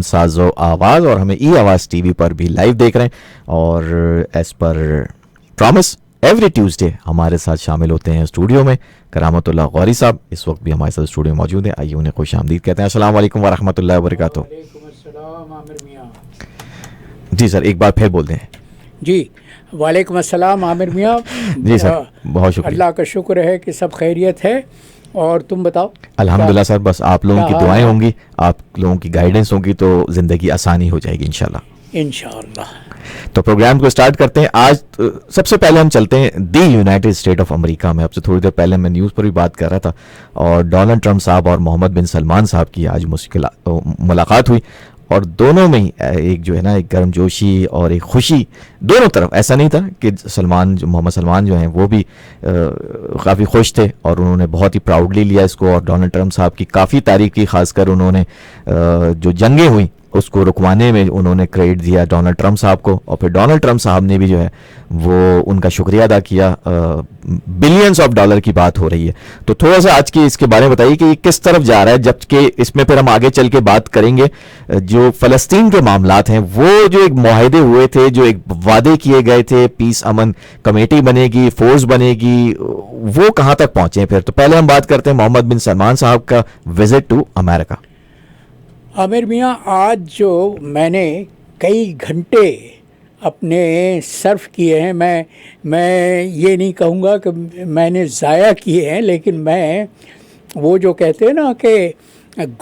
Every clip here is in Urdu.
ساز و آواز اور ہمیں ای آواز ٹی وی پر بھی لائیو دیکھ رہے ہیں. اور as per promise every Tuesday ہمارے ساتھ شامل ہوتے ہیں اسٹوڈیو میں کرامت اللہ غوری صاحب. اس وقت بھی ہمارے ساتھ اسٹوڈیو میں موجود ہیں. آئیے انہیں خوش آمدید کہتے ہیں. السلام علیکم ورحمۃ اللہ وبرکاتہ. وعلیکم السلام عامر میاں. جی سر ایک بار پھر بول دیں. جی وعلیکم السلام عامر میاں. جی سر بہت شکریہ. اللہ کا شکر ہے کہ سب خیریت ہے. اور تم بتاؤ؟ الحمدللہ سر بس آپ لوگوں کی دعائیں ہوں گی, آپ لوگوں کی گائیڈنس ہوگی تو زندگی آسانی ہو جائے گی انشاءاللہ. انشاءاللہ. تو پروگرام کو اسٹارٹ کرتے ہیں. آج سب سے پہلے ہم چلتے ہیں the United state of America میں. اب سے تھوڑی دیر پہلے میں نیوز پر بھی بات کر رہا تھا اور ڈونلڈ ٹرمپ صاحب اور محمد بن سلمان صاحب کی آج ملاقات ہوئی اور دونوں میں ایک جو ہے نا ایک گرم جوشی اور ایک خوشی دونوں طرف. ایسا نہیں تھا کہ محمد سلمان جو ہیں وہ بھی کافی خوش تھے اور انہوں نے بہت ہی پراؤڈلی لیا اس کو, اور ڈونلڈ ٹرمپ صاحب کی کافی تعریف کی, خاص کر انہوں نے جو جنگیں ہوئیں اس کو رکوانے میں انہوں نے کریڈٹ دیا ڈونلڈ ٹرمپ صاحب کو, اور پھر ڈونلڈ ٹرمپ صاحب نے بھی جو ہے وہ ان کا شکریہ ادا کیا. بلینس آف ڈالر کی بات ہو رہی ہے, تو تھوڑا سا آج کی اس کے بارے میں بتائیے کہ یہ کس طرف جا رہا ہے, جبکہ اس میں پھر ہم آگے چل کے بات کریں گے جو فلسطین کے معاملات ہیں, وہ جو ایک معاہدے ہوئے تھے, جو ایک وعدے کیے گئے تھے, پیس امن کمیٹی بنے گی, فورس بنے گی, وہ کہاں تک پہنچے ہیں پھر. تو پہلے ہم بات کرتے ہیں محمد بن سلمان صاحب کا وزٹ ٹو امریکہ. عامر میاں آج جو میں نے کئی گھنٹے اپنے صرف کیے ہیں, میں یہ نہیں کہوں گا کہ میں نے ضائع کیے ہیں, لیکن میں وہ جو کہتے ہیں نا کہ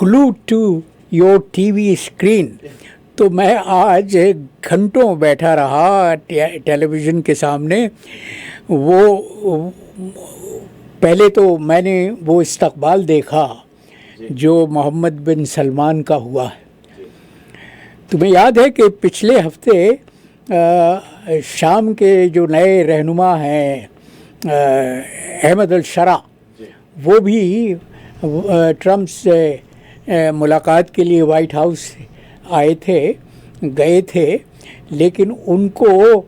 glue to your TV screen, تو میں آج گھنٹوں بیٹھا رہا ٹیلی ویژن کے سامنے. وہ پہلے تو میں نے وہ استقبال دیکھا جو محمد بن سلمان کا ہوا ہے. تمہیں یاد ہے کہ پچھلے ہفتے شام کے جو نئے رہنما ہیں احمد الشرع, وہ بھی ٹرمپ سے ملاقات کے لیے وائٹ ہاؤس گئے تھے, لیکن ان کو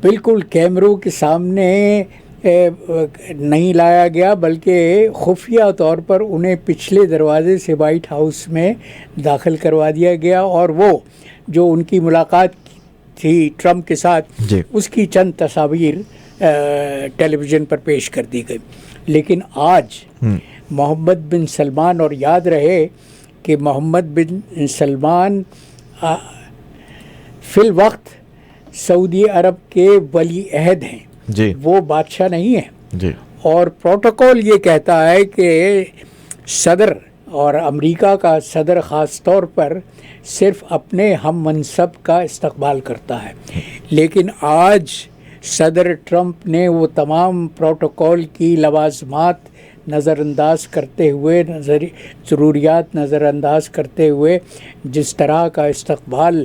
بالکل کیمروں کے سامنے نہیں لایا گیا, بلکہ خفیہ طور پر انہیں پچھلے دروازے سے وائٹ ہاؤس میں داخل کروا دیا گیا, اور وہ جو ان کی ملاقات تھی ٹرمپ کے ساتھ اس کی چند تصاویر ٹیلی ویژن پر پیش کر دی گئی. لیکن آج محمد بن سلمان, اور یاد رہے کہ محمد بن سلمان فی الوقت سعودی عرب کے ولی عہد ہیں, جی وہ بادشاہ نہیں ہے جی. اور پروٹوکول یہ کہتا ہے کہ صدر اور امریکہ کا صدر خاص طور پر صرف اپنے ہم منصب کا استقبال کرتا ہے, لیکن آج صدر ٹرمپ نے وہ تمام پروٹوکول کی لوازمات نظر انداز کرتے ہوئے, ضروریات نظر انداز کرتے ہوئے جس طرح کا استقبال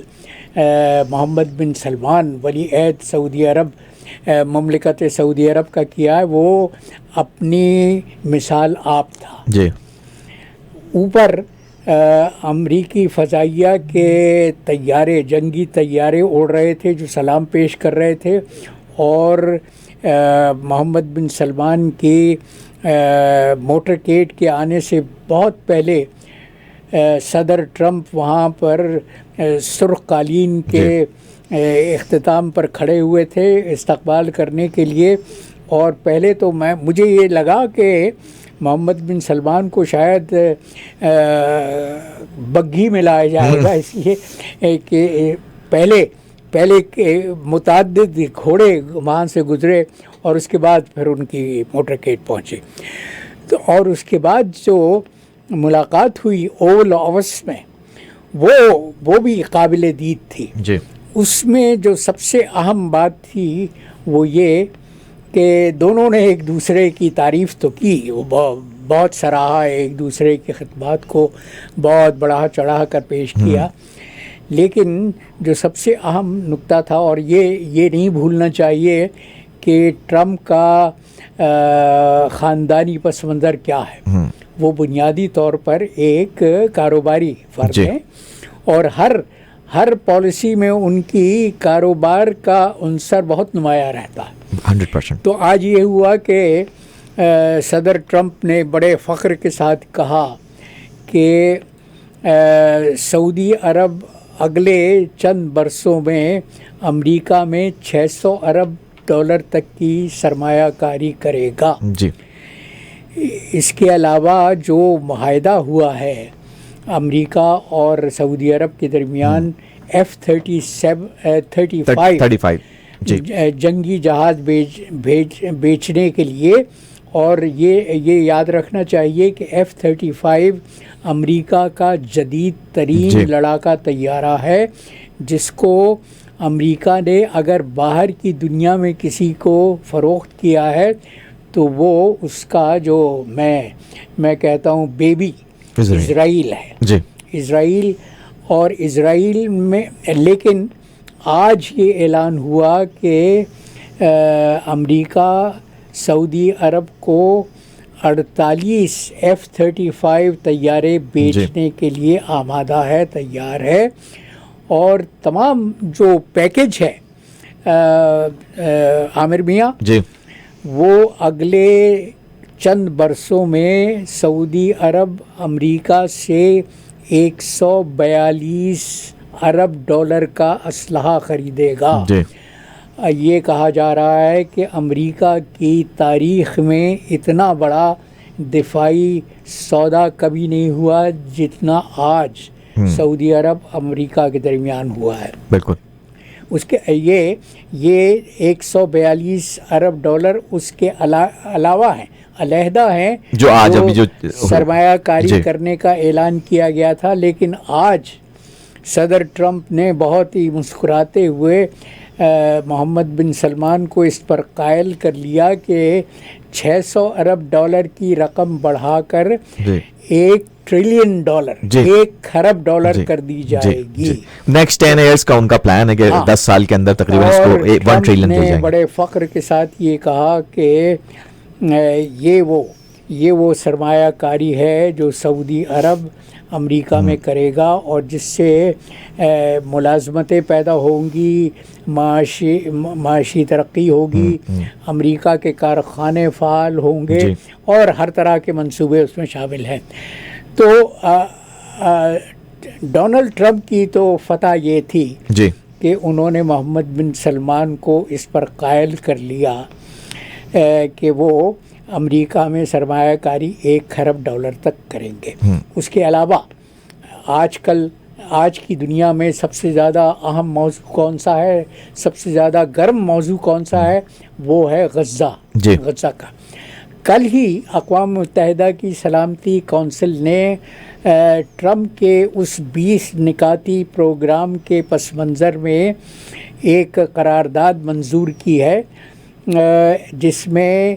محمد بن سلمان ولی عہد سعودی عرب مملکت سعودی عرب کا کیا ہے, وہ اپنی مثال آپ تھا. جی. اوپر امریکی فضائیہ کے طیارے, جنگی طیارے اڑ رہے تھے جو سلام پیش کر رہے تھے, اور محمد بن سلمان کی موٹر کیٹ کے آنے سے بہت پہلے صدر ٹرمپ وہاں پر سرخ قالین کے اختتام پر کھڑے ہوئے تھے استقبال کرنے کے لیے. اور پہلے تو مجھے یہ لگا کہ محمد بن سلمان کو شاید بگھی میں لایا جائے گا, اس لیے کہ پہلے متعدد گھوڑے وہاں سے گزرے اور اس کے بعد پھر ان کی موٹر کیٹ پہنچے. تو اور اس کے بعد جو ملاقات ہوئی اوول آفس میں, وہ بھی قابل دید تھی. جی. اس میں جو سب سے اہم بات تھی وہ یہ کہ دونوں نے ایک دوسرے کی تعریف تو کی, وہ بہت سراہا, ایک دوسرے کے خطبات کو بہت بڑھا چڑھا کر پیش کیا, لیکن جو سب سے اہم نکتہ تھا, اور یہ نہیں بھولنا چاہیے کہ ٹرمپ کا خاندانی پس منظر کیا ہے. وہ بنیادی طور پر ایک کاروباری فرد ہے, اور ہر پالیسی میں ان کی کاروبار کا عنصر بہت نمایاں رہتا ہے. 100%. تو آج یہ ہوا کہ صدر ٹرمپ نے بڑے فخر کے ساتھ کہا کہ سعودی عرب اگلے چند برسوں میں امریکہ میں $600 تک کی سرمایہ کاری کرے گا. جی. اس کے علاوہ جو معاہدہ ہوا ہے امریکہ اور سعودی عرب کے درمیان F-35 جی. جنگی جہاز بیچنے کے لیے، اور یہ یاد رکھنا چاہیے کہ F-35 امریکہ کا جدید ترین لڑاکا طیارہ ہے، جس کو امریکہ نے اگر باہر کی دنیا میں کسی کو فروخت کیا ہے تو وہ اس کا جو میں کہتا ہوں بیبی اسرائیل ہے. جی. اسرائیل اور اسرائیل میں، لیکن آج یہ اعلان ہوا کہ امریکہ سعودی عرب کو 48 F-35 طیارے بیچنے کے لیے آمادہ ہے، تیار ہے، اور تمام جو پیکج ہے عامر میاں جی. وہ اگلے چند برسوں میں سعودی عرب امریکہ سے $142 ارب کا اسلحہ خریدے گا. جی. یہ کہا جا رہا ہے کہ امریکہ کی تاریخ میں اتنا بڑا دفاعی سودا کبھی نہیں ہوا جتنا آج سعودی عرب امریکہ کے درمیان ہوا ہے. بالکل. اس کے یہ $142 ارب اس کے علاوہ ہیں، علیحدہ ہیں، جو آج ابھی جو سرمایہ کاری کرنے کا اعلان کیا گیا تھا. لیکن آج صدر ٹرمپ نے بہت ہی مسکراتے ہوئے محمد بن سلمان کو اس پر قائل کر لیا کہ $600 ارب کی رقم بڑھا کر $1 ٹریلین $1 خرب کر دی جائے گی. نیکسٹ 10 ایئرس کا ان کا پلان ہے کہ 10 سال کے اندر تقریباً اس کو 1 ٹریلین مل جائیں گے. بڑے فخر کے ساتھ یہ کہا کہ یہ وہ سرمایہ کاری ہے جو سعودی عرب امریکہ میں کرے گا، اور جس سے ملازمتیں پیدا ہوں گی، معاشی ترقی ہوگی، امریکہ کے کارخانے فعال ہوں گے، اور ہر طرح کے منصوبے اس میں شامل ہیں. تو ڈونلڈ ٹرمپ کی تو فتح یہ تھی کہ انہوں نے محمد بن سلمان کو اس پر قائل کر لیا کہ وہ امریکہ میں سرمایہ کاری $1 خرب تک کریں گے. اس کے علاوہ آج کی دنیا میں سب سے زیادہ اہم موضوع کون سا ہے، سب سے زیادہ گرم موضوع کون سا ہے؟ وہ ہے غزہ کا. کل ہی اقوام متحدہ کی سلامتی کونسل نے ٹرمپ کے اس 20 نکاتی پروگرام کے پس منظر میں ایک قرارداد منظور کی ہے، جس میں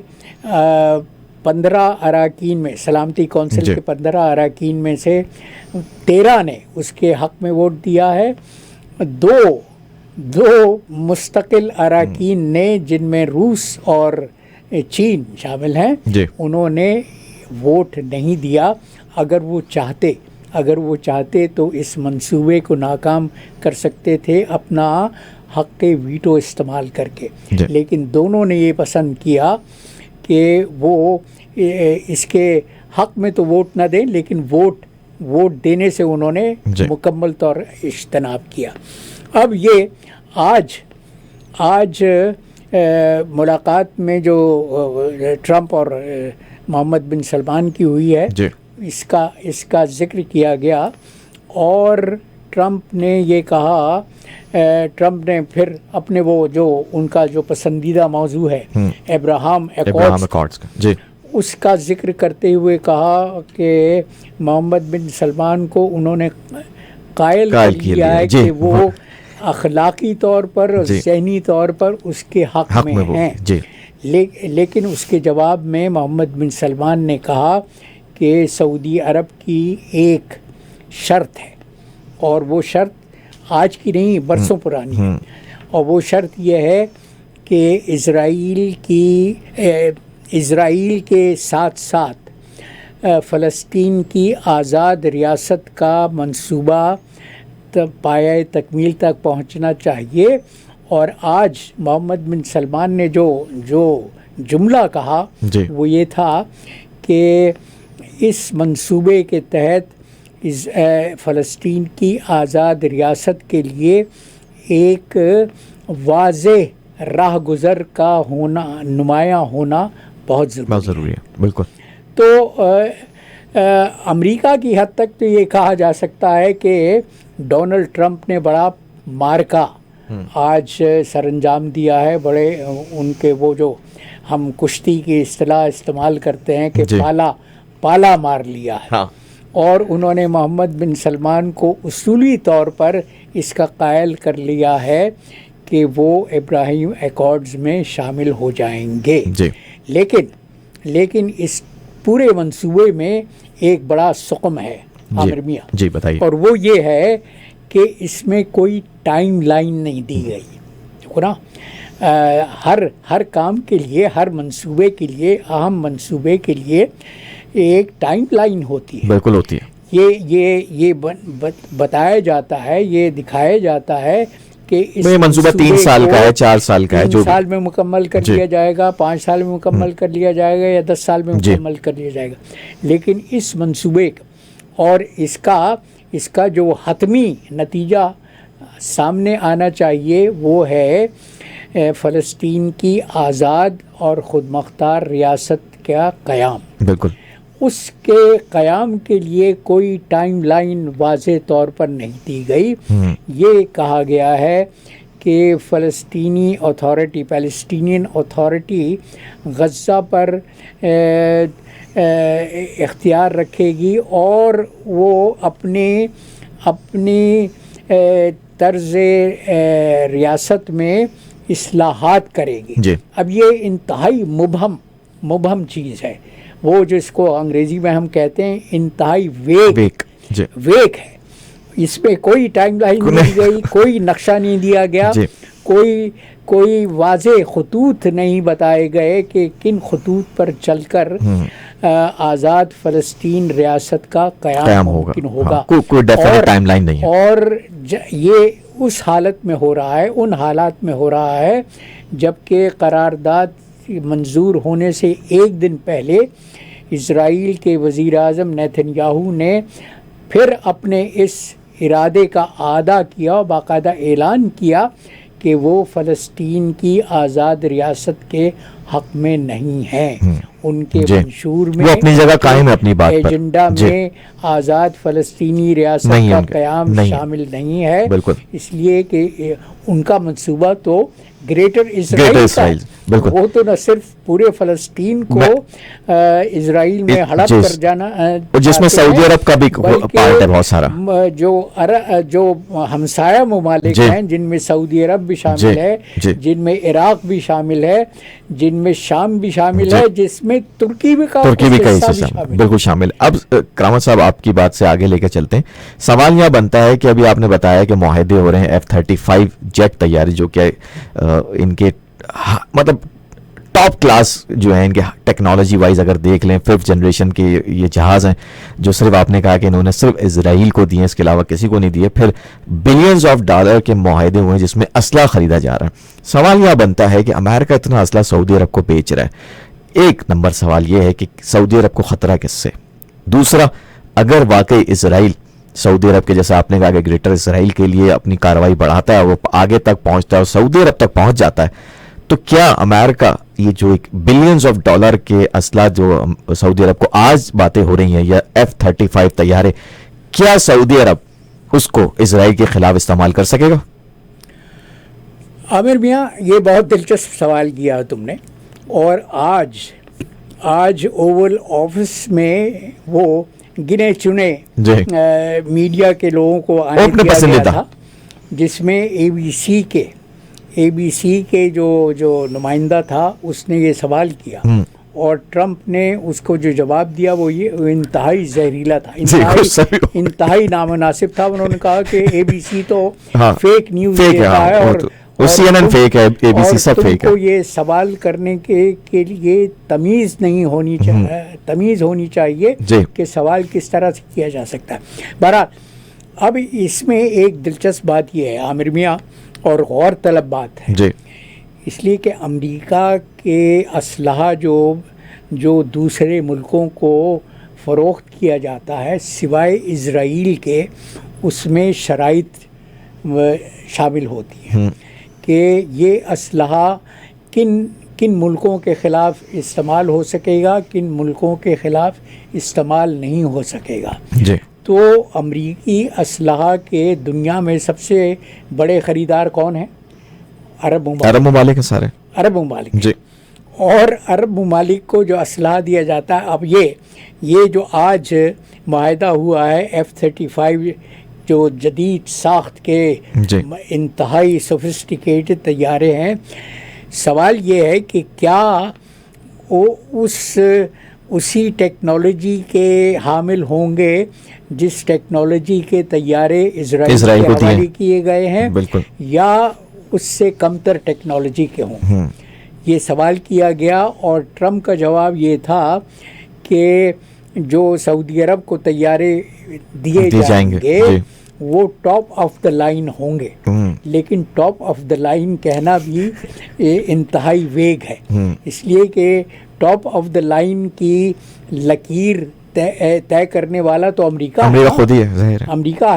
15 اراکین میں، سلامتی کونسل کے 15 اراکین میں سے 13 نے اس کے حق میں ووٹ دیا ہے. دو مستقل اراکین نے، جن میں روس اور چین شامل ہیں، انہوں نے ووٹ نہیں دیا. اگر وہ چاہتے تو اس منصوبے کو ناکام کر سکتے تھے اپنا حق ویٹو استعمال کر کے، لیکن دونوں نے یہ پسند کیا کہ وہ اس کے حق میں تو ووٹ نہ دیں، لیکن ووٹ دینے سے انہوں نے مکمل طور اجتناب کیا. اب یہ آج ملاقات میں جو ٹرمپ اور محمد بن سلمان کی ہوئی ہے، اس کا ذکر کیا گیا، اور ٹرمپ نے یہ کہا، ٹرمپ نے پھر اپنے وہ جو ان کا جو پسندیدہ موضوع ہے ابراہم ایکارڈز، اس کا ذکر کرتے ہوئے کہا کہ محمد بن سلمان کو انہوں نے قائل کر لیا ہے کہ وہ اخلاقی طور پر، ذہنی طور پر اس کے حق میں ہیں. لیکن اس کے جواب میں محمد بن سلمان نے کہا کہ سعودی عرب کی ایک شرط ہے، اور وہ شرط آج کی نہیں، برسوں پرانی ہے، اور وہ شرط یہ ہے کہ اسرائیل کے ساتھ ساتھ فلسطین کی آزاد ریاست کا منصوبہ پایۂ تکمیل تک پہنچنا چاہیے. اور آج محمد بن سلمان نے جو جملہ کہا وہ یہ تھا کہ اس منصوبے کے تحت فلسطین کی آزاد ریاست کے لیے ایک واضح راہ گزر کا ہونا، نمایاں ہونا بہت ضروری ہے. بالکل. تو امریکہ کی حد تک تو یہ کہا جا سکتا ہے کہ ڈونلڈ ٹرمپ نے بڑا مارکا آج سر انجام دیا ہے. بڑے ان کے وہ جو ہم کشتی کی اصطلاح استعمال کرتے ہیں کہ پالا مار لیا ہے. ہاں. اور انہوں نے محمد بن سلمان کو اصولی طور پر اس کا قائل کر لیا ہے کہ وہ ابراہیم ایکارڈز میں شامل ہو جائیں گے. جی. لیکن اس پورے منصوبے میں ایک بڑا سقم ہے عامر میاں. جی بتائیے. اور وہ یہ ہے کہ اس میں کوئی ٹائم لائن نہیں دی گئی. دیکھو نا، ہر کام کے لیے، ہر منصوبے کے لیے، اہم منصوبے کے لیے ایک ٹائم لائن ہوتی ہے. بالکل ہوتی ہے. یہ بتایا جاتا ہے، یہ دکھایا جاتا ہے کہ اس منصوبہ 3 سال کا ہے، 4 سال کا ہے، 3 سال میں مکمل کر لیا جائے گا، 5 سال میں مکمل کر لیا جائے گا، یا 10 سال میں مکمل کر لیا جائے گا. لیکن اس منصوبے اور اس کا جو حتمی نتیجہ سامنے آنا چاہیے وہ ہے فلسطین کی آزاد اور خود مختار ریاست کا قیام. بالکل. اس کے قیام کے لیے کوئی ٹائم لائن واضح طور پر نہیں دی گئی. یہ کہا گیا ہے کہ پیلسٹینین اتھارٹی غزہ پر اختیار رکھے گی اور وہ اپنی طرز ریاست میں اصلاحات کرے گی. جی. اب یہ انتہائی مبہم چیز ہے، وہ جس کو انگریزی میں ہم کہتے ہیں انتہائی ویگ ہے. اس میں کوئی ٹائم لائن نہیں دی گئی، کوئی نقشہ نہیں دیا گیا، کوئی واضح خطوط نہیں بتائے گئے کہ کن خطوط پر چل کر آزاد فلسطین ریاست کا قیام ممکن ہوگا. کوئی ڈیفینیٹ ٹائم لائن نہیں ہے. اور یہ اس حالت میں ہو رہا ہے، ان حالات میں ہو رہا ہے جبکہ قرارداد منظور ہونے سے ایک دن پہلے اسرائیل کے وزیر اعظم نیتن یاہو نے پھر اپنے اس ارادے کا اعادہ کیا اور باقاعدہ اعلان کیا کہ وہ فلسطین کی آزاد ریاست کے حق میں نہیں ہیں. ان کے منشور میں، اپنی جگہ قائم ہے، اپنی بات پر، ایجنڈا میں آزاد فلسطینی ریاست کا قیام شامل نہیں ہے. اس لیے کہ ان کا منصوبہ تو گریٹر اسرائیل کا، وہ تو نہ صرف پورے فلسطین کو اسرائیل میں ہڑپ کر جانا، جس میں سعودی عرب کا بھی پارٹ ہے بہت سارا، جو ہمسایہ ممالک ہیں جن میں سعودی عرب بھی شامل ہے، جن میں عراق بھی شامل ہے، جن میں شام بھی شامل ہے، جس میں ترکی بھی بالکل شامل. اب کرامت صاحب آپ کی بات سے آگے لے کے چلتے ہیں. سوال یہاں بنتا ہے کہ ابھی آپ نے بتایا کہ معاہدے ہو رہے ہیں F-35 جیٹ طیارے، جو کہ ان کے مطلب ٹاپ کلاس جو ہیں، ان کے ٹیکنالوجی وائز اگر دیکھ لیں 5th جنریشن کے یہ جہاز ہیں، جو صرف آپ نے کہا کہ انہوں نے صرف اسرائیل کو دیے، اس کے علاوہ کسی کو نہیں دیے. پھر بلینز آف ڈالر کے معاہدے ہوئے جس میں اسلحہ خریدا جا رہا ہے. سوال یہ بنتا ہے کہ امریکہ اتنا اسلحہ سعودی عرب کو بیچ رہا ہے. ایک نمبر سوال یہ ہے کہ سعودی عرب کو خطرہ کس سے؟ دوسرا، اگر واقعی اسرائیل سعودی عرب کے جیسا آپ نے کہا کہ گریٹر اسرائیل کے لیے اپنی کارروائی بڑھاتا ہے، وہ آگے تک پہنچتا ہے اور سعودی عرب تک پہنچ جاتا ہے، تو کیا امریکہ یہ جو ایک بلینز آف ڈالر کے اسلحہ جو سعودی عرب کو آج باتیں ہو رہی ہیں، یا F-35 طیارے، کیا سعودی عرب اس کو اسرائیل کے خلاف استعمال کر سکے گا؟ عامر میاں، یہ بہت دلچسپ سوال کیا تم نے. اور آج اوول آفس میں وہ گنے چنے میڈیا کے لوگوں کو آنے دیا گیا تھا، جس میں اے بی سی کے جو نمائندہ تھا اس نے یہ سوال کیا، اور ٹرمپ نے اس کو جو جواب دیا وہ انتہائی زہریلا تھا، انتہائی نامناسب تھا. انہوں نے کہا کہ اے بی سی تو فیک نیوز دیتا ہے، اور CNN فیک ہے، اے بی سی سب فیک ہے. کو یہ سوال کرنے کے لیے تمیز نہیں ہونی چاہیے، تمیز ہونی چاہیے کہ سوال کس طرح سے کیا جا سکتا ہے. بہرحال اب اس میں ایک دلچسپ بات یہ ہے عامر میاں، اور غور طلب بات ہے، اس لیے کہ امریکہ کے اسلحہ جو دوسرے ملکوں کو فروخت کیا جاتا ہے سوائے اسرائیل کے، اس میں شرائط شامل ہوتی ہیں کہ یہ اسلحہ کن کن ملکوں کے خلاف استعمال ہو سکے گا، کن ملکوں کے خلاف استعمال نہیں ہو سکے گا. جی. تو امریکی اسلحہ کے دنیا میں سب سے بڑے خریدار کون ہیں؟ عرب ممالک ہیں سارے. عرب ممالک. جی. اور عرب ممالک کو جو اسلحہ دیا جاتا ہے، اب یہ جو آج معاہدہ ہوا ہے F-35 جو جدید ساخت کے جی. انتہائی سوفسٹیکیٹڈ طیارے ہیں، سوال یہ ہے کہ کیا وہ اسی ٹیکنالوجی کے حامل ہوں گے جس ٹیکنالوجی کے طیارے اسرائیل کے حوالے کیے گئے ہیں، بالکل، یا اس سے کمتر ٹیکنالوجی کے ہوں. یہ سوال کیا گیا اور ٹرمپ کا جواب یہ تھا کہ جو سعودی عرب کو طیارے دیے جائیں گے وہ ٹاپ آف دا لائن ہوں گے. لیکن ٹاپ آف دا لائن کہنا بھی انتہائی ویگ ہے، اس لیے کہ ٹاپ آف دا لائن کی لکیر طے کرنے والا تو امریکہ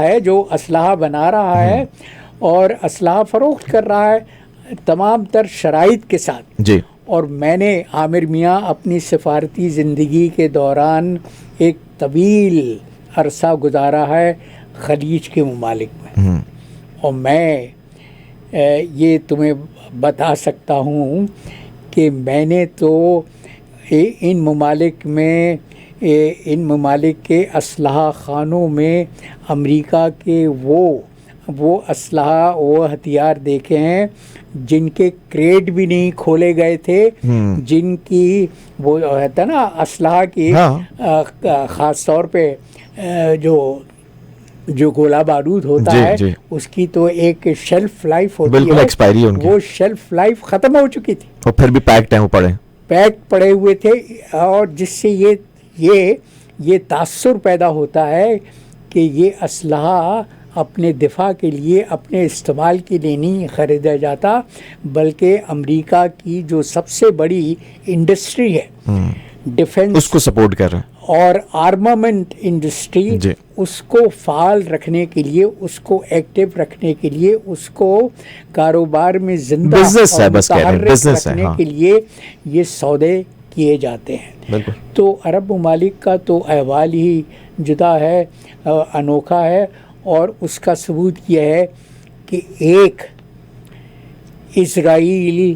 ہے جو اسلحہ بنا رہا ہے اور اسلحہ فروخت کر رہا ہے تمام تر شرائط کے ساتھ. جی. اور میں نے عامر میاں اپنی سفارتی زندگی کے دوران ایک طویل عرصہ گزارا ہے خلیج کے ممالک میں، اور میں یہ تمہیں بتا سکتا ہوں کہ میں نے تو ان ممالک کے اسلحہ خانوں میں امریکا کے وہ اسلحہ وہ ہتھیار دیکھے ہیں جن کے کریٹ بھی نہیں کھولے گئے تھے، جن کی وہ ہے نا اسلحہ کی خاص طور پہ جو گولہ بارود ہوتا ہے اس کی تو ایک شیلف لائف ہوتی ہے، وہ شیلف لائف ختم ہو چکی تھی اور پھر بھی پیک پڑے ہوئے تھے، اور جس سے یہ تاثر پیدا ہوتا ہے کہ یہ اسلحہ اپنے دفاع کے لیے اپنے استعمال کے لیے نہیں خریدا جاتا، بلکہ امریکہ کی جو سب سے بڑی انڈسٹری ہے ڈیفنس اس کو سپورٹ کر رہا ہے اور آرمامنٹ انڈسٹری، اس کو فعال رکھنے کے لیے، اس کو ایکٹیو رکھنے کے لیے، اس کو کاروبار میں زندہ اور متحرک رکھنے کے لیے یہ سودے کیے جاتے ہیں. تو عرب ممالک کا تو احوال ہی جدا ہے، انوکھا ہے، اور اس کا ثبوت یہ ہے کہ ایک اسرائیل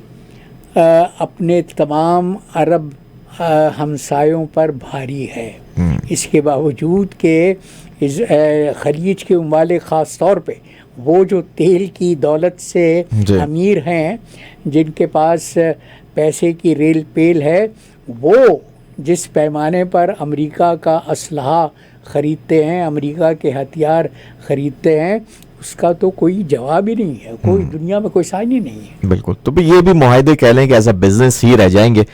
اپنے تمام عرب ہمسایوں پر بھاری ہے، اس کے باوجود کہ خلیج کے ممالک خاص طور پہ وہ جو تیل کی دولت سے امیر ہیں، جن کے پاس پیسے کی ریل پیل ہے، وہ جس پیمانے پر امریکہ کا اسلحہ خریدتے ہیں، امریکہ کے ہتھیار خریدتے ہیں، اس کا تو کوئی جواب ہی نہیں ہے، کوئی دنیا میں کوئی سائن ہی نہیں ہے. بالکل. تو یہ بھی معاہدے کہہ لیں کہ ایز اے بزنس ہی رہ جائیں گے،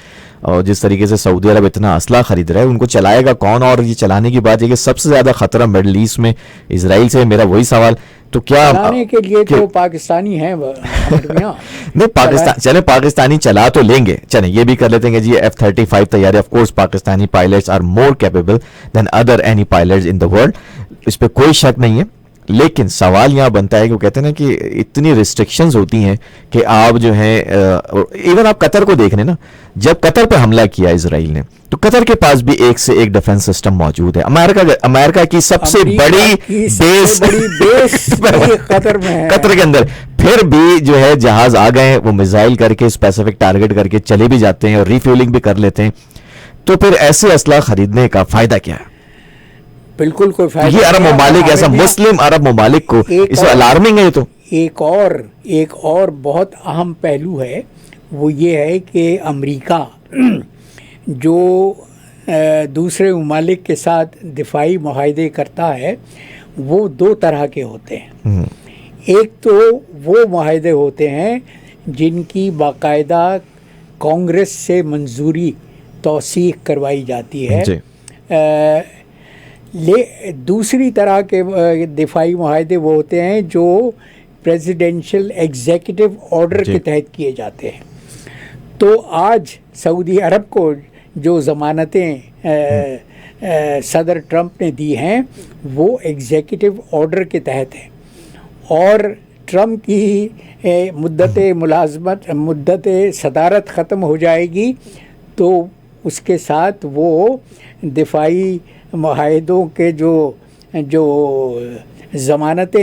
اور جس طریقے سے سعودی عرب اتنا اسلحہ خرید رہا ہے ان کو چلائے گا کون؟ اور یہ چلانے کی بات یہ کہ سب سے زیادہ خطرہ مڈل ایسٹ میں اسرائیل سے. میرا وہی سوال تو کیا چلانے کے لیے تو پاکستانی ہیں نہیں، چلیں پاکستانی چلا تو لیں گے، چلیں یہ بھی کر لیتے ہیں کہ جی F-35 طیارے of course Pakistani pilots are more capable than other any pilots in the world, اس پہ کوئی شک نہیں ہے. لیکن سوال یہاں بنتا ہے کہ وہ کہتے ہیں نا کہ اتنی ریسٹرکشنز ہوتی ہیں کہ آپ جو ہیں ایون آپ قطر کو دیکھ لیں نا، جب قطر پہ حملہ کیا اسرائیل نے تو قطر کے پاس بھی ایک سے ایک ڈیفنس سسٹم موجود ہے. امریکہ کی سب سے بڑی بیس قطر کے اندر، پھر بھی جو ہے جہاز آ گئے، وہ میزائل کر کے اسپیسیفک ٹارگٹ کر کے چلے بھی جاتے ہیں اور ریفیولنگ بھی کر لیتے ہیں. تو پھر ایسے اسلحہ خریدنے کا فائدہ کیا ہے؟ بالکل کوئی فائدہ. یہ عرب ممالک ایسا مسلم عرب ممالک کو اس میں الارمنگ ہے. یہ تو ایک اور بہت اہم پہلو ہے، وہ یہ ہے کہ امریکہ جو دوسرے ممالک کے ساتھ دفاعی معاہدے کرتا ہے وہ دو طرح کے ہوتے ہیں. ایک تو وہ معاہدے ہوتے ہیں جن کی باقاعدہ کانگریس سے منظوری توثیق کروائی جاتی ہے. دوسری طرح کے دفاعی معاہدے وہ ہوتے ہیں جو پریزیڈنشل ایگزیکٹو آرڈر کے تحت کیے جاتے ہیں. تو آج سعودی عرب کو جو ضمانتیں صدر ٹرمپ نے دی ہیں وہ ایگزیکٹو آرڈر کے تحت ہیں، اور ٹرمپ کی مدت صدارت ختم ہو جائے گی تو اس کے ساتھ وہ دفاعی معاہدوں کے جو ضمانت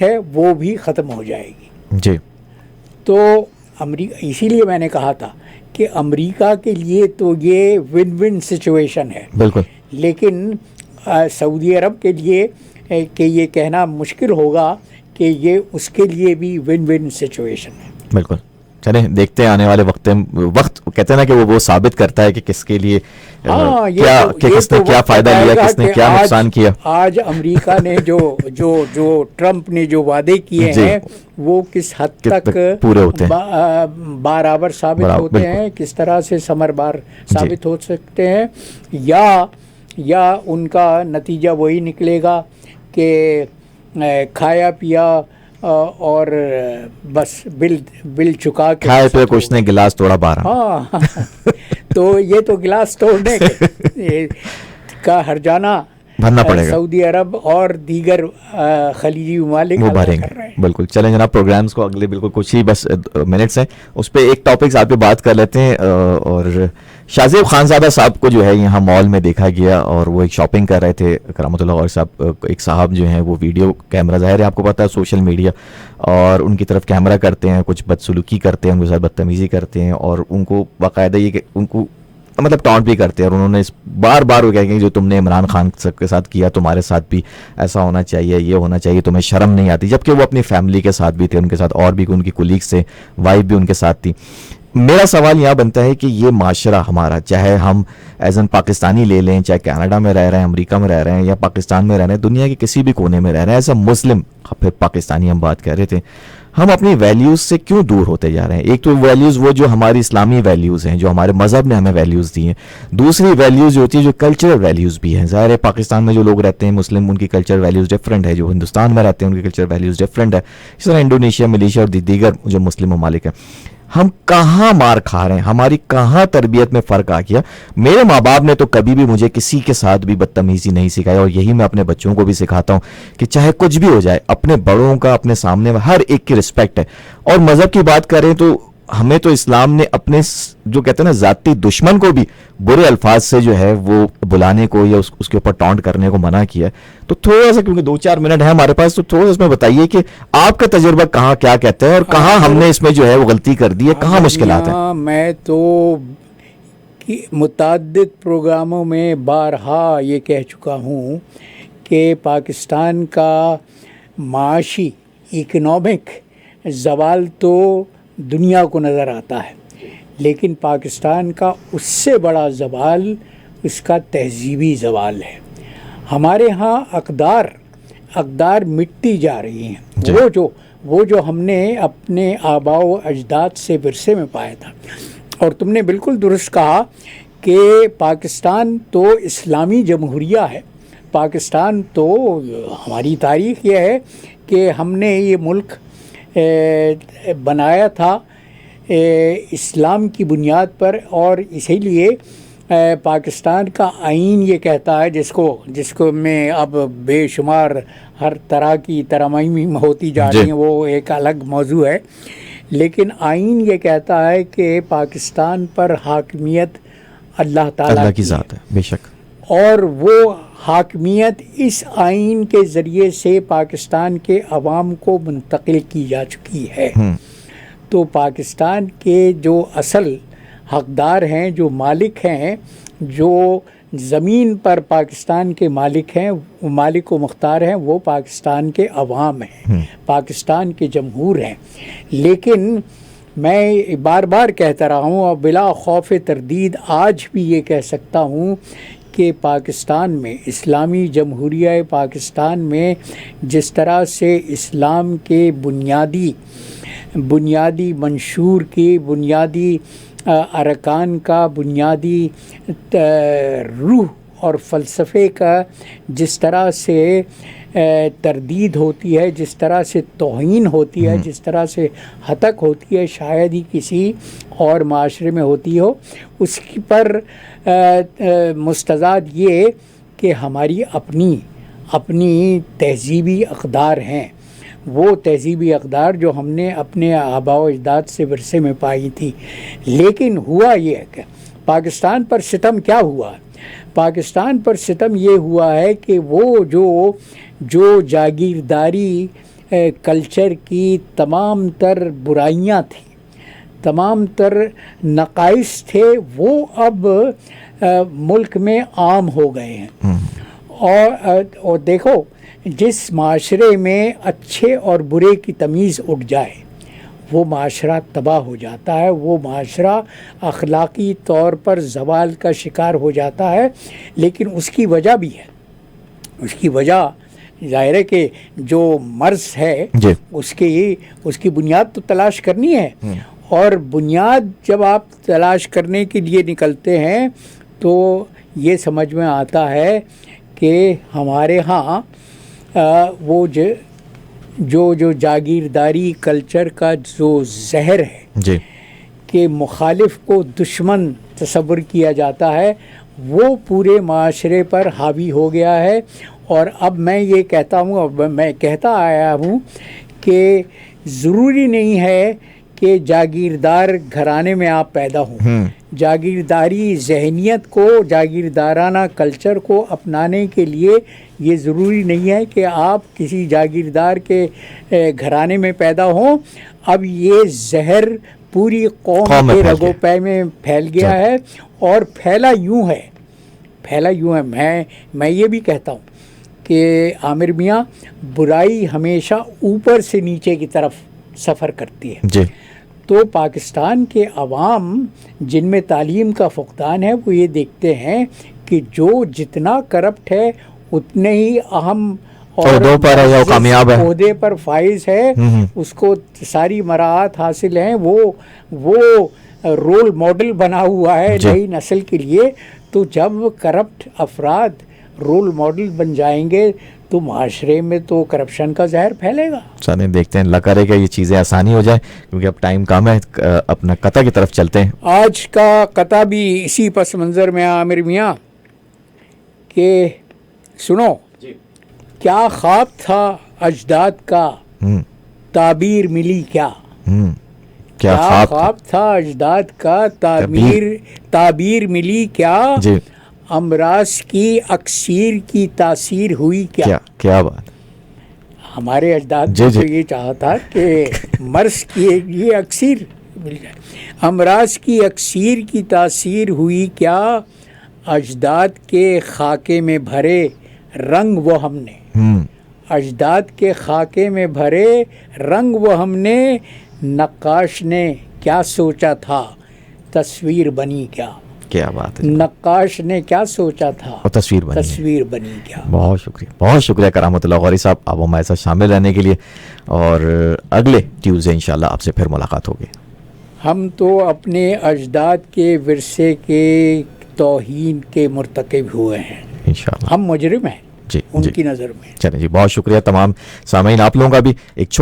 ہے وہ بھی ختم ہو جائے گی. جی. تو اسی لیے میں نے کہا تھا کہ امریکہ کے لیے تو یہ ون ون سچویشن ہے. بالکل. لیکن سعودی عرب کے لیے کہ یہ کہنا مشکل ہوگا کہ یہ اس کے لیے بھی ون ون سچویشن ہے. بالکل. چلیں دیکھتے ہیں آنے والے وقت کہتے ہیں نا کہ وہ ثابت کرتا ہے کہ کس کے لیے کس نے کیا فائدہ لیا، کس نے کیا نقصان کیا. آج امریکہ نے جو ٹرمپ نے جو وعدے کیے ہیں وہ کس حد تک پورے ہوتے ہیں، برابر ثابت ہوتے ہیں، کس طرح سے ثمربار ثابت ہو سکتے ہیں، یا ان کا نتیجہ وہی نکلے گا کہ کھایا پیا اور بس بل چکا کے کھائے پہ کچھ نے گلاس توڑا 12. ہاں تو یہ تو گلاس توڑنے کا ہرجانہ بھرنا پڑے گا، سعودی عرب اور دیگر خلیجی ممالک وہ بھریں گے. بالکل. چلیں جناب، پروگرامز کو اگلے بالکل کچھ ہی بس منٹس ہیں، اس پہ ایک ٹاپکس آپ پہ بات کر لیتے ہیں. اور شاہزیب خانزادہ صاحب کو جو ہے یہاں مال میں دیکھا گیا اور وہ ایک شاپنگ کر رہے تھے. کرامت اللہ غور صاحب ایک صاحب جو ہیں وہ ویڈیو کیمرہ، ظاہر ہے آپ کو پتہ ہے سوشل میڈیا، اور ان کی طرف کیمرہ کرتے ہیں، کچھ بدسلوکی کرتے ہیں، ان کے ساتھ بدتمیزی کرتے ہیں، اور ان کو باقاعدہ یہ کہ ان کو مطلب ٹانٹ بھی کرتے ہیں. اور انہوں نے بار بار وہ کہیں گے جو تم نے عمران خان کے ساتھ کیا تمہارے ساتھ بھی ایسا ہونا چاہیے، یہ ہونا چاہیے، تمہیں شرم نہیں آتی. جبکہ وہ اپنی فیملی کے ساتھ بھی تھے، ان کے ساتھ اور بھی ان کی کولیگس تھے، وائف بھی ان کے ساتھ تھی. میرا سوال یہاں بنتا ہے کہ یہ معاشرہ ہمارا، چاہے ہم ایز این پاکستانی لے لیں، چاہے کینیڈا میں رہ رہے ہیں، امریکہ میں رہ رہے ہیں، یا پاکستان میں رہ رہے ہیں، دنیا کے کسی بھی کونے میں رہ رہے ہیں، ایز اے مسلم پھر پاکستانی ہم بات کر رہے تھے، ہم اپنی ویلیوز سے کیوں دور ہوتے جا رہے ہیں؟ ایک تو ویلیوز وہ جو ہماری اسلامی ویلیوز ہیں، جو ہمارے مذہب نے ہمیں ویلیوز دی ہیں. دوسری ویلیوز جو ہوتی ہے جو کلچرل ویلیوز بھی ہیں. ظاہر ہے پاکستان میں جو لوگ رہتے ہیں مسلم، ان کی کلچرل ویلیوز ڈفرینٹ ہے، جو ہندوستان میں رہتے ہیں ان کی کلچرل ویلیوز ڈفرینٹ ہے. اس طرح انڈونیشیا، ملیشیا اور دیگر جو مسلم ممالک ہیں. ہم کہاں مار کھا رہے ہیں؟ ہماری کہاں تربیت میں فرق آ گیا؟ میرے ماں باپ نے تو کبھی بھی مجھے کسی کے ساتھ بھی بدتمیزی نہیں سکھایا، اور یہی میں اپنے بچوں کو بھی سکھاتا ہوں کہ چاہے کچھ بھی ہو جائے، اپنے بڑوں کا اپنے سامنے ہر ایک کی رسپیکٹ ہے. اور مذہب کی بات کریں تو ہمیں تو اسلام نے اپنے جو کہتے ہیں نا ذاتی دشمن کو بھی برے الفاظ سے جو ہے وہ بلانے کو یا اس کے اوپر ٹانٹ کرنے کو منع کیا ہے. تو تھوڑا سا، کیونکہ 2-4 منٹ ہے ہمارے پاس، تو تھوڑا سا اس میں بتائیے کہ آپ کا تجربہ کہاں کیا کہتا ہے، اور کہاں ہم نے اس میں جو ہے وہ غلطی کر دی ہے، کہاں مشکلات ہیں؟ میں تو متعدد پروگراموں میں بارہا یہ کہہ چکا ہوں کہ پاکستان کا معاشی اکنامک زوال تو دنیا کو نظر آتا ہے، لیکن پاکستان کا اس سے بڑا زوال اس کا تہذیبی زوال ہے. ہمارے ہاں اقدار مٹتی جا رہی ہیں. وہ جو ہم نے اپنے آباء و اجداد سے ورثے میں پایا تھا. اور تم نے بالکل درست کہا کہ پاکستان تو اسلامی جمہوریہ ہے. پاکستان تو ہماری تاریخ یہ ہے کہ ہم نے یہ ملک بنایا تھا اسلام کی بنیاد پر، اور اسی لیے پاکستان کا آئین یہ کہتا ہے، جس کو میں اب بے شمار ہر طرح کی ترامیم ہوتی جا رہی ہیں، وہ ایک الگ موضوع ہے، لیکن آئین یہ کہتا ہے کہ پاکستان پر حاکمیت اللہ تعالیٰ کی ذات ہے. بے شک. اور وہ حاکمیت اس آئین کے ذریعے سے پاکستان کے عوام کو منتقل کی جا چکی ہے. تو پاکستان کے جو اصل حقدار ہیں، جو مالک ہیں، جو زمین پر پاکستان کے مالک ہیں، مالک و مختار ہیں، وہ پاکستان کے عوام ہیں، پاکستان کے جمہور ہیں. لیکن میں بار بار کہتا رہا ہوں اور بلا خوف تردید آج بھی یہ کہہ سکتا ہوں کہ پاکستان میں، اسلامی جمہوریہ پاکستان میں جس طرح سے اسلام کے بنیادی منشور کی بنیادی ارکان کا، بنیادی روح اور فلسفے کا جس طرح سے تردید ہوتی ہے، جس طرح سے توہین ہوتی ہے، جس طرح سے ہتک ہوتی ہے، شاید ہی کسی اور معاشرے میں ہوتی ہو. اس کی پر مستضاد یہ کہ ہماری اپنی تہذیبی اقدار ہیں، وہ تہذیبی اقدار جو ہم نے اپنے آباء و اجداد سے ورثے میں پائی تھی. لیکن ہوا یہ کہ پاکستان پر ستم کیا ہوا؟ پاکستان پر ستم یہ ہوا ہے کہ وہ جو جاگیرداری کلچر کی تمام تر برائیاں تھیں، تمام تر نقائص تھے، وہ اب ملک میں عام ہو گئے ہیں. اور دیکھو، جس معاشرے میں اچھے اور برے کی تمیز اٹھ جائے وہ معاشرہ تباہ ہو جاتا ہے، وہ معاشرہ اخلاقی طور پر زوال کا شکار ہو جاتا ہے. لیکن اس کی وجہ بھی ہے، اس کی وجہ ظاہر ہے کہ جو مرض ہے جی اس کی بنیاد تو تلاش کرنی ہے. اور بنیاد جب آپ تلاش کرنے کے لیے نکلتے ہیں تو یہ سمجھ میں آتا ہے کہ ہمارے ہاں وہ جو جاگیرداری کلچر کا جو زہر ہے جی کہ مخالف کو دشمن تصور کیا جاتا ہے، وہ پورے معاشرے پر حاوی ہو گیا ہے. اور اب میں یہ کہتا ہوں، اب میں کہتا آیا ہوں کہ ضروری نہیں ہے کہ جاگیردار گھرانے میں آپ پیدا ہوں. جاگیرداری ذہنیت کو، جاگیردارانہ کلچر کو اپنانے کے لیے یہ ضروری نہیں ہے کہ آپ کسی جاگیردار کے گھرانے میں پیدا ہوں. اب یہ زہر پوری قوم کے رگو پے میں پھیل گیا ہے، اور پھیلا یوں ہے. میں یہ بھی کہتا ہوں کہ عامر میاں، برائی ہمیشہ اوپر سے نیچے کی طرف سفر کرتی ہے. جی تو پاکستان کے عوام جن میں تعلیم کا فقدان ہے وہ یہ دیکھتے ہیں کہ جو جتنا کرپٹ ہے اتنے ہی اہم اور کامیاب ہے، عہدے پر فائز ہے، اس کو ساری مراعات حاصل ہیں، وہ رول ماڈل بنا ہوا ہے نئی نسل کے لیے. تو جب کرپٹ افراد رول ماڈل بن جائیں گے تو معاشرے میں تو کرپشن کا زہر پھیلے گا. سارے دیکھتے ہیں، اللہ کرے گا یہ چیزیں آسانی ہو جائیں، کیونکہ اب ٹائم کم ہے. اپنا قطع کی طرف چلتے ہیں. آج کا قطع بھی اسی پس منظر میں عامر میاں کہ سنو، کیا خواب تھا اجداد کا، تعبیر ملی کیا؟ کیا خواب تھا اجداد کا، تعبیر ملی کیا؟ امراض کی اکسیر کی تاثیر ہوئی کیا؟ کیا بات. ہمارے اجداد نے تو یہ چاہا تھا کہ مرض کی یہ اکسیر مل جائے. امراض کی اکسیر کی تاثیر ہوئی کیا؟ اجداد کے خاکے میں بھرے رنگ وہ ہم نے، اجداد کے خاکے میں بھرے رنگ وہ ہم نے، نقاش نے کیا سوچا تھا، تصویر بنی کیا؟ کیا بات ہے. نقاش نے کیا سوچا تھا اور تصویر بنی کیا. بہت شکریہ کرامت اللہ غوری صاحب، آپ ہمارے ساتھ شامل رہنے کے لیے. اور اگلے ٹیوزڈے انشاءاللہ آپ سے پھر ملاقات ہوگی. ہم تو اپنے اجداد کے ورثے کے توہین کے مرتکب ہوئے ہیں انشاءاللہ. ہم مجرم ہیں ان کی نظر میں. چلیں جی، بہت شکریہ. تمام سامعین آپ لوگوں کا بھی ایک